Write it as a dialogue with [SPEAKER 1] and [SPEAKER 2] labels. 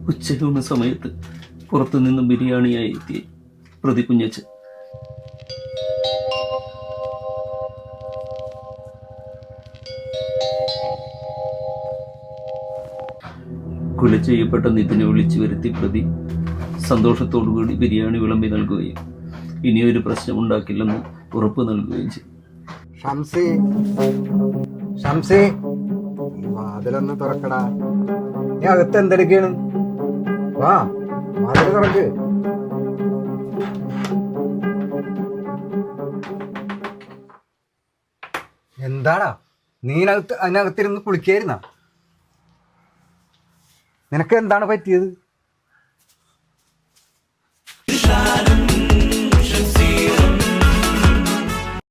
[SPEAKER 1] ഉച്ചയൂണ് സമയത്ത് പുറത്തുനിന്നും ബിരിയാണിയായി എത്തി പ്രതി കുഞ്ഞച്ചൻ. കൊല ചെയ്യപ്പെട്ട നിതിനെ വിളിച്ചു വരുത്തി പ്രതി സന്തോഷത്തോടുകൂടി ബിരിയാണി വിളമ്പി നൽകുകയും ഇനിയൊരു പ്രശ്നമുണ്ടാക്കില്ലെന്ന് ഉറപ്പ് നൽകുകയും ചെയ്തു.
[SPEAKER 2] വാതിലൊന്ന് തുറക്കടാ. നീ അകത്ത് എന്തെടുക്കാണ്? വാ, വാതിൽ തുറക്ക്. എന്താടാ നീ അതിനകത്തിരുന്ന് കുളിക്കായിരുന്ന? നിനക്ക് എന്താണ് പറ്റിയത്?